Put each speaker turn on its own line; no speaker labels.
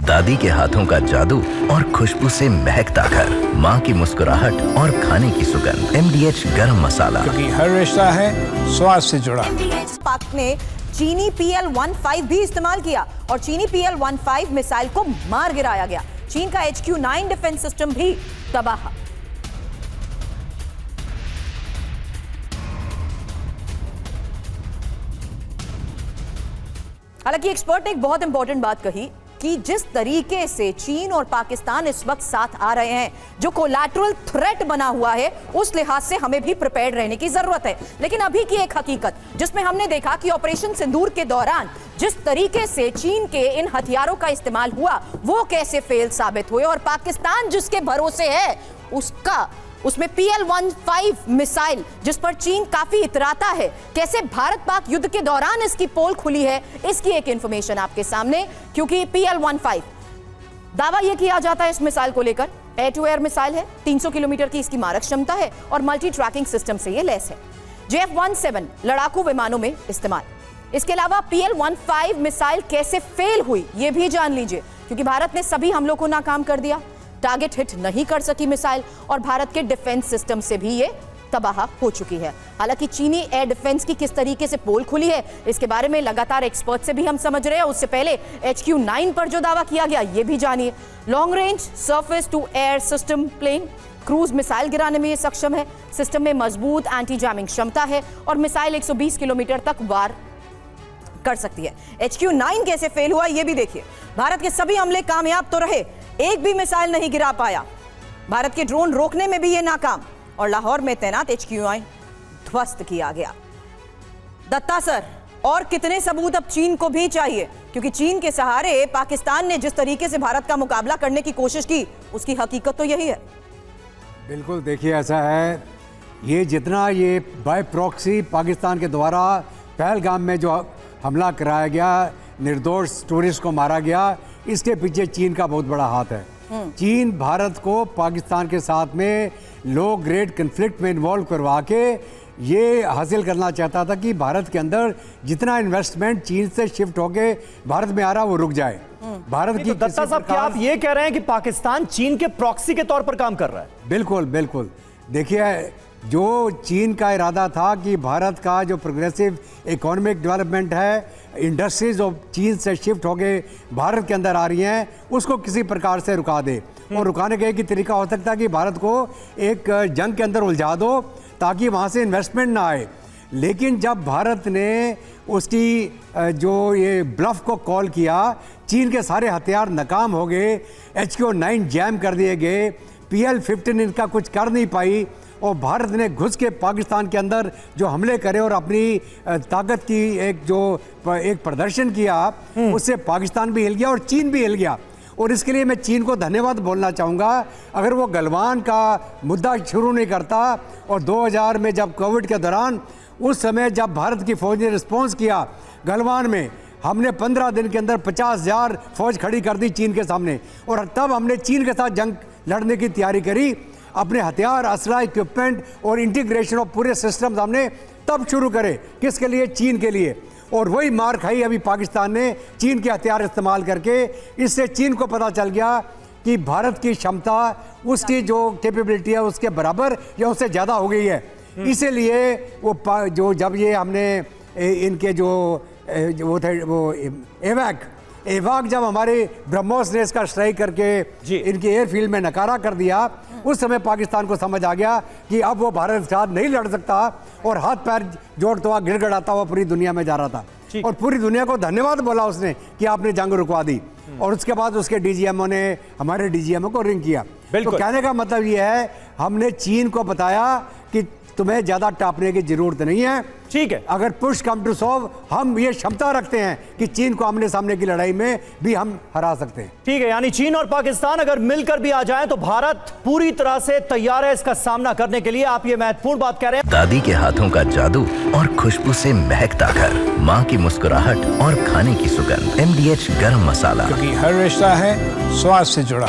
दादी के हाथों का जादू और खुशबू से महकता घर, माँ की मुस्कुराहट और खाने की सुगंध। MDH गरम मसाला,
क्योंकि हर रिश्ता है स्वाद से जुड़ा।
पाक ने चीनी PL-15 भी इस्तेमाल किया और चीनी PL-15 मिसाइल को मार गिराया गया। चीन का HQ-9 डिफेंस सिस्टम भी तबाह। हालांकि एक्सपर्ट ने एक बहुत इंपॉर्टेंट बात कही कि जिस तरीके से चीन और पाकिस्तान इस वक्त साथ आ रहे हैं, जो कोलैटरल थ्रेट बना हुआ है, उस लिहाज से हमें भी प्रिपेयर्ड रहने की जरूरत है। लेकिन अभी की एक हकीकत जिसमें हमने देखा कि ऑपरेशन सिंदूर के दौरान जिस तरीके से चीन के इन हथियारों का इस्तेमाल हुआ, वो कैसे फेल साबित हुए और पाकिस्तान जिसके भरोसे है उसमें PL-15 मिसाइल जिस पर चीन काफी इतराता है, कैसे भारत पाक युद्ध के दौरान इसकी पोल खुली है, इसकी एक इंफॉर्मेशन आपके सामने। क्योंकि PL-15 दावा यह किया जाता है इस मिसाइल को लेकर, एयर टू एयर मिसाइल है, 300 किलोमीटर की इसकी मारक क्षमता है और मल्टी ट्रैकिंग सिस्टम से यह लैस है। JF-17 लड़ाकू विमानों में इस्तेमाल। इसके अलावा PL-15 मिसाइल कैसे फेल हुई यह भी जान लीजिए, क्योंकि भारत ने सभी हमलों को नाकाम कर दिया, टारगेट हिट नहीं कर सकी मिसाइल और भारत के डिफेंस सिस्टम से भी ये तबाह हो चुकी है। हालांकि चीनी एयर डिफेंस की किस तरीके से पोल खुली है, इसके बारे में लगातार एक्सपर्ट से भी हम समझ रहे हैं। उससे पहले HQ-9 पर जो दावा किया गया ये भी जानिए। Long range surface to air system plane cruise missile गिराने में ये सक्षम है। सिस्टम में मजबूत एंटी जैमिंग क्षमता है और मिसाइल 120 किलोमीटर तक वार कर सकती है। HQ-9 कैसे फेल हुआ ये भी देखिए। भारत के सभी हमले कामयाब तो रहे, एक भी मिसाइल नहीं गिरा पाया। भारत के ड्रोन रोकने में भी ये नाकाम और लाहौर में तैनात HQ-9 ध्वस्त किया गया। दत्ता सर, और कितने सबूत अब चीन को भी चाहिए, क्योंकि चीन के सहारे पाकिस्तान ने जिस तरीके से भारत का मुकाबला करने की कोशिश की, उसकी हकीकत तो यही है।
बिल्कुल, देखिए ऐसा है, ये जितना ये बाय प्रॉक्सी पाकिस्तान के द्वारा पहलगाम में जो हमला कराया गया, निर्दोष टूरिस्ट को मारा गया, इसके पीछे चीन का बहुत बड़ा हाथ है। चीन भारत को पाकिस्तान के साथ में लो ग्रेड कन्फ्लिक्ट में इन्वॉल्व करवा के ये हासिल करना चाहता था कि भारत के अंदर जितना इन्वेस्टमेंट चीन से शिफ्ट होके भारत में आ रहा वो रुक जाए। भारत की
दत्ता साहब, क्या आप ये कह रहे हैं कि पाकिस्तान चीन के प्रॉक्सी के तौर पर काम कर रहा है?
बिल्कुल बिल्कुल। देखिए, जो चीन का इरादा था कि भारत का जो प्रोग्रेसिव इकोनॉमिक डेवलपमेंट है, इंडस्ट्रीज जो चीन से शिफ्ट होके भारत के अंदर आ रही हैं, उसको किसी प्रकार से रुका दे। और रुकाने का एक ही तरीका हो सकता है कि भारत को एक जंग के अंदर उलझा दो ताकि वहाँ से इन्वेस्टमेंट ना आए। लेकिन जब भारत ने उसकी जो ये ब्लफ को कॉल किया, चीन के सारे हथियार नाकाम हो गए, HQ-9 जैम कर दिए गए, PL-15 इनका कुछ कर नहीं पाई और भारत ने घुस के पाकिस्तान के अंदर जो हमले करे और अपनी ताकत की एक प्रदर्शन किया, उससे पाकिस्तान भी हिल गया और चीन भी हिल गया। और इसके लिए मैं चीन को धन्यवाद बोलना चाहूँगा। अगर वो गलवान का मुद्दा शुरू नहीं करता और 2000 में जब कोविड के दौरान उस समय जब भारत की फौज ने रिस्पॉन्स किया गलवान में, हमने 15 दिन के अंदर 50,000 फौज खड़ी कर दी चीन के सामने और तब हमने चीन के साथ जंग लड़ने की तैयारी करी। अपने हथियार, असला, इक्विपमेंट और इंटीग्रेशन ऑफ पूरे सिस्टम हमने तब शुरू करे। किसके लिए? चीन के लिए। और वही मार खाई अभी पाकिस्तान ने चीन के हथियार इस्तेमाल करके। इससे चीन को पता चल गया कि भारत की क्षमता, उसकी जो कैपेबिलिटी है उसके बराबर या उससे ज़्यादा हो गई है। इसीलिए वो जब ये हमने इनके वो थे एवाक जब हमारे ब्रह्मोस ने इसका स्ट्राइक करके इनके एयरफील्ड में नकारा कर दिया, उस समय पाकिस्तान को समझ आ गया कि अब वो भारत के साथ नहीं लड़ सकता और हाथ पैर जोड़ता हुआ गिड़गड़ाता हुआ पूरी दुनिया में जा रहा था। और पूरी दुनिया को धन्यवाद बोला उसने कि आपने जंग रुकवा दी। और उसके बाद उसके DGMO ने हमारे DGMO को रिंग किया। तो कहने का मतलब ये है, हमने चीन को बताया कि तुम्हें ज्यादा टापने की जरूरत नहीं है।
ठीक है,
अगर पुश कम टू शोव, हम ये क्षमता रखते हैं कि चीन को आमने सामने की लड़ाई में भी हम हरा सकते हैं।
ठीक है, यानी चीन और पाकिस्तान अगर मिलकर भी आ जाएं तो भारत पूरी तरह से तैयार है इसका सामना करने के लिए। आप ये महत्वपूर्ण बात कह रहे हैं।
दादी के हाथों का जादू और खुशबू से महकता घर, माँ की मुस्कुराहट और खाने की सुगंध। MDH गरम मसाला,
क्योंकि हर रिश्ता है स्वाद से जुड़ा।